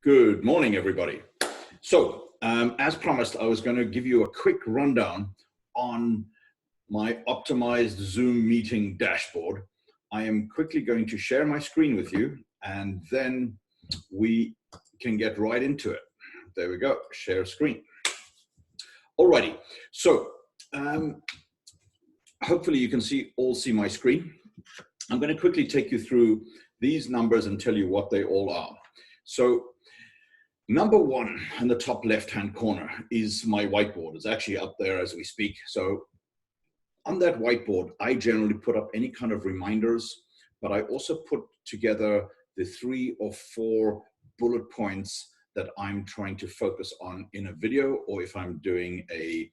Good morning, everybody. So, as promised, I was going to give you a quick rundown on my optimized Zoom meeting dashboard. I am quickly going to share my screen with you, and then we can get right into it. There we go, share screen. Alrighty, so hopefully you can all see my screen. I'm going to quickly take you through these numbers and tell you what they all are. So, number one in the top left-hand corner is my whiteboard. It's actually up there as we speak. So on that whiteboard, I generally put up any kind of reminders, but I also put together the 3 or 4 bullet points that I'm trying to focus on in a video, or if I'm doing a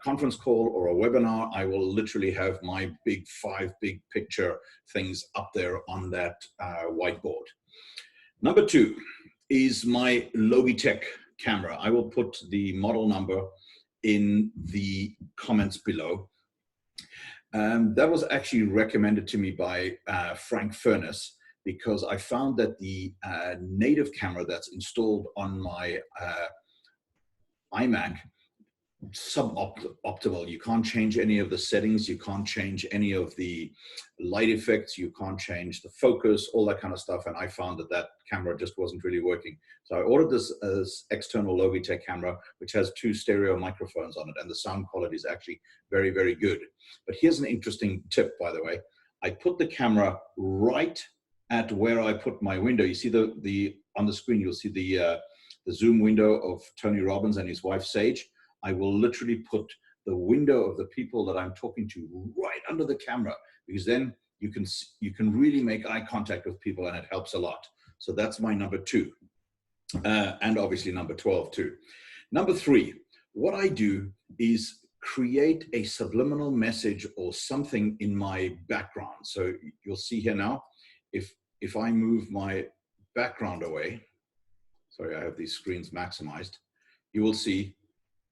conference call or a webinar, I will literally have my 5 big picture things up there on that whiteboard. Number 2 is my Logitech camera. I will put the model number in the comments below. That was actually recommended to me by Frank Furness, because I found that the native camera that's installed on my iMac, suboptimal. You can't change any of the settings, you can't change any of the light effects, you can't change the focus, all that kind of stuff, and I found that that camera just wasn't really working. So I ordered this external Logitech camera, which has 2 stereo microphones on it, and the sound quality is actually very, very good. But here's an interesting tip, by the way. I put the camera right at where I put my window. You see on the screen, you'll see the Zoom window of Tony Robbins and his wife, Sage. I will literally put the window of the people that I'm talking to right under the camera, because then you can really make eye contact with people, and it helps a lot. So that's my number 2, and obviously number 12 too. Number 3, what I do is create a subliminal message or something in my background. So you'll see here now, if I move my background away, sorry, I have these screens maximized, you will see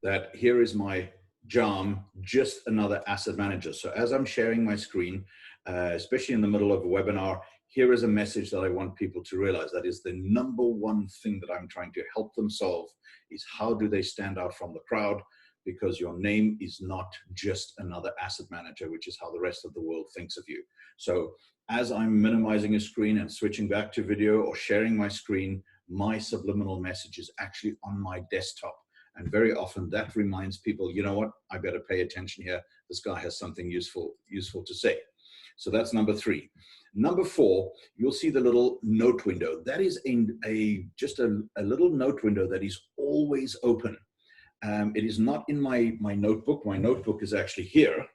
that here is my JAM, just another asset manager. So as I'm sharing my screen, especially in the middle of a webinar, here is a message that I want people to realize. That is the number one thing that I'm trying to help them solve, is how do they stand out from the crowd? Because your name is not just another asset manager, which is how the rest of the world thinks of you. So as I'm minimizing a screen and switching back to video or sharing my screen, my subliminal message is actually on my desktop. And very often that reminds people, you know what, I better pay attention here. This guy has something useful to say. So that's number 3. Number 4, you'll see the little note window. That is just a little note window that is always open. It is not in my notebook. My notebook is actually here.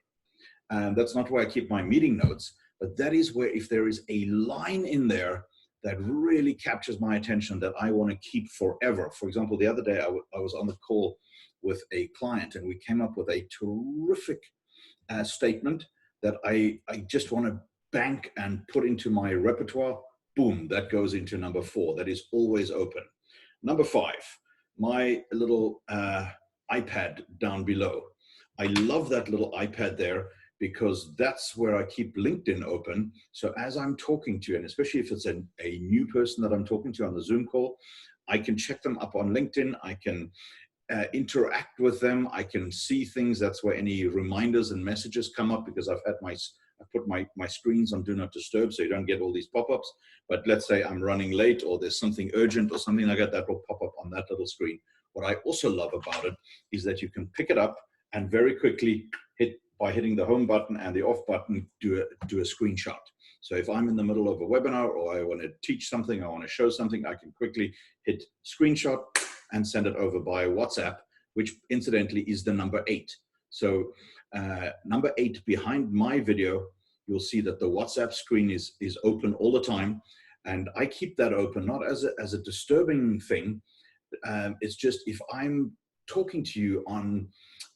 That's not where I keep my meeting notes, but that is where, if there is a line in there that really captures my attention that I want to keep forever. For example, the other day I was on the call with a client, and we came up with a terrific statement that I just want to bank and put into my repertoire. Boom, that goes into number 4. That is always open. Number 5, my little iPad down below. I love that little iPad there, because that's where I keep LinkedIn open. So as I'm talking to you, and especially if it's a new person that I'm talking to on the Zoom call, I can check them up on LinkedIn. I can interact with them. I can see things. That's where any reminders and messages come up, because I've put my screens on Do Not Disturb, so you don't get all these pop-ups. But let's say I'm running late, or there's something urgent or something like that, that will pop up on that little screen. What I also love about it is that you can pick it up and very quickly by hitting the home button and the off button, do a screenshot. So if I'm in the middle of a webinar, or I want to teach something, I want to show something, I can quickly hit screenshot and send it over by WhatsApp, which incidentally is the number 8. So number 8 behind my video, you'll see that the WhatsApp screen is open all the time. And I keep that open, not as a disturbing thing. It's just, if I'm talking to you on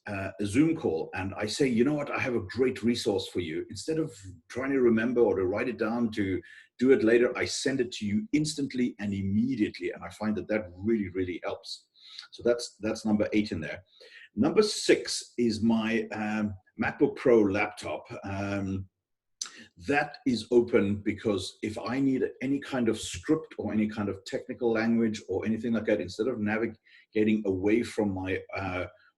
a Zoom call and I say, you know what, I have a great resource for you, instead of trying to remember or to write it down to do it later, I send it to you instantly and immediately. And I find that that really, really helps. So that's number 8 in there. Number 6 is my MacBook Pro laptop. That is open because if I need any kind of script or any kind of technical language or anything like that, instead of navigating away from my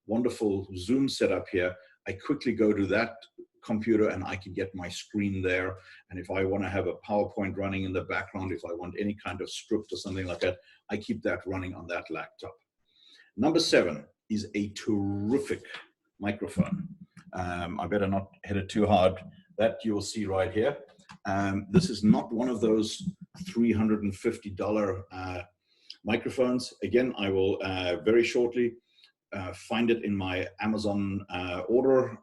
wonderful Zoom setup here, I quickly go to that computer and I can get my screen there. And if I want to have a PowerPoint running in the background, if I want any kind of script or something like that, I keep that running on that laptop. Number 7 is a terrific microphone. I better not hit it too hard. That you'll see right here. This is not one of those $350 microphones. Again, I will very shortly find it in my Amazon order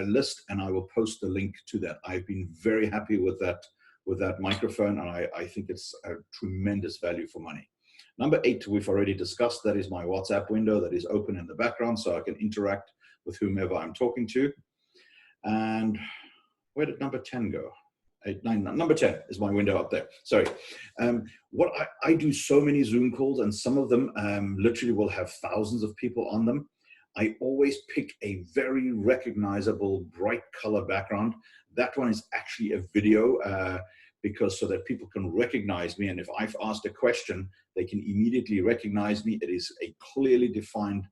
list, and I will post the link to that. I've been very happy with that microphone, and I think it's a tremendous value for money. Number 8, we've already discussed. That is my WhatsApp window that is open in the background, so I can interact with whomever I'm talking to. And where did number 10 go? 8, 9, number 10 is my window up there. Sorry. What I do so many Zoom calls, and some of them literally will have thousands of people on them. I always pick a very recognizable bright color background. That one is actually a video because so that people can recognize me. And if I've asked a question, they can immediately recognize me. It is a clearly defined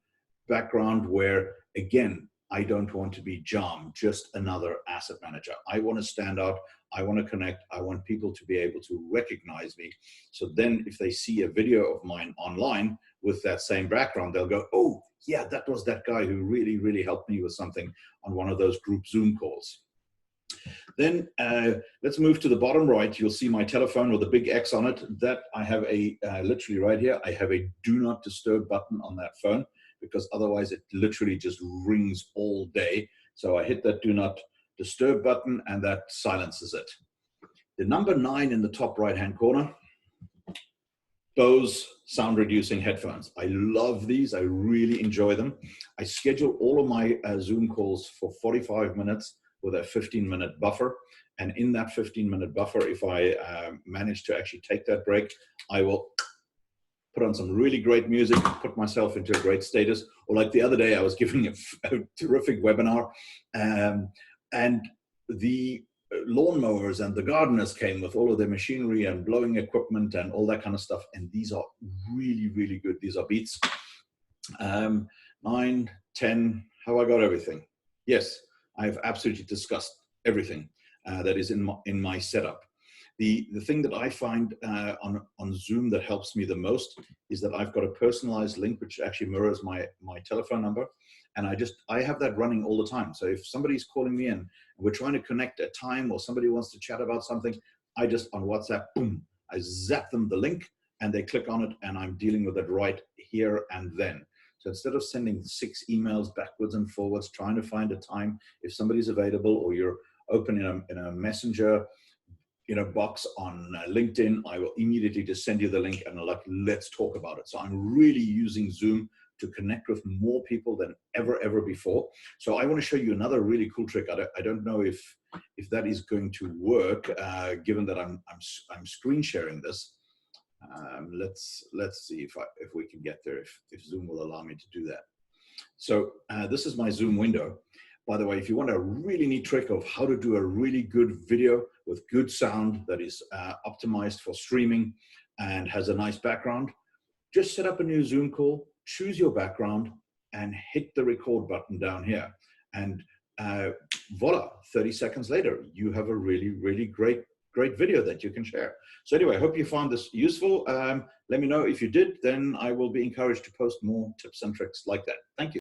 background where, again, I don't want to be Jam, just another asset manager. I want to stand out. I want to connect. I want people to be able to recognize me. So then if they see a video of mine online with that same background, they'll go, oh, yeah, that was that guy who really, really helped me with something on one of those group Zoom calls. Then let's move to the bottom right. You'll see my telephone with a big X on it. That I have a, literally right here, I have a do not disturb button on that phone, because otherwise it literally just rings all day. So I hit that do not disturb button and that silences it. The number 9 in the top right-hand corner, Bose sound reducing headphones. I love these. I really enjoy them. I schedule all of my Zoom calls for 45 minutes with a 15-minute buffer. And in that 15-minute buffer, if I manage to actually take that break, I will put on some really great music, put myself into a great status. Or like the other day, I was giving a terrific webinar, and the lawnmowers and the gardeners came with all of their machinery and blowing equipment and all that kind of stuff. And these are really, really good. These are Beats. 9, 10, have I got everything? Yes, I've absolutely discussed everything that is in my setup. The thing that I find on Zoom that helps me the most is that I've got a personalized link which actually mirrors my telephone number, and I have that running all the time. So if somebody's calling me in and we're trying to connect a time, or somebody wants to chat about something, I just on WhatsApp, boom, I zap them the link and they click on it, and I'm dealing with it right here and then. So instead of sending 6 emails backwards and forwards trying to find a time, if somebody's available or you're open in a messenger box on LinkedIn, I will immediately just send you the link and I'm like, let's talk about it. So I'm really using Zoom to connect with more people than ever before. So I want to show you another really cool trick. I don't know if that is going to work, given that I'm screen sharing this. Let's see if we can get there, if Zoom will allow me to do that. So this is my Zoom window. By the way, if you want a really neat trick of how to do a really good video with good sound that is optimized for streaming and has a nice background, just set up a new Zoom call, choose your background, and hit the record button down here. And voila, 30 seconds later, you have a really, really great video that you can share. So anyway, I hope you found this useful. Let me know if you did, then I will be encouraged to post more tips and tricks like that. Thank you.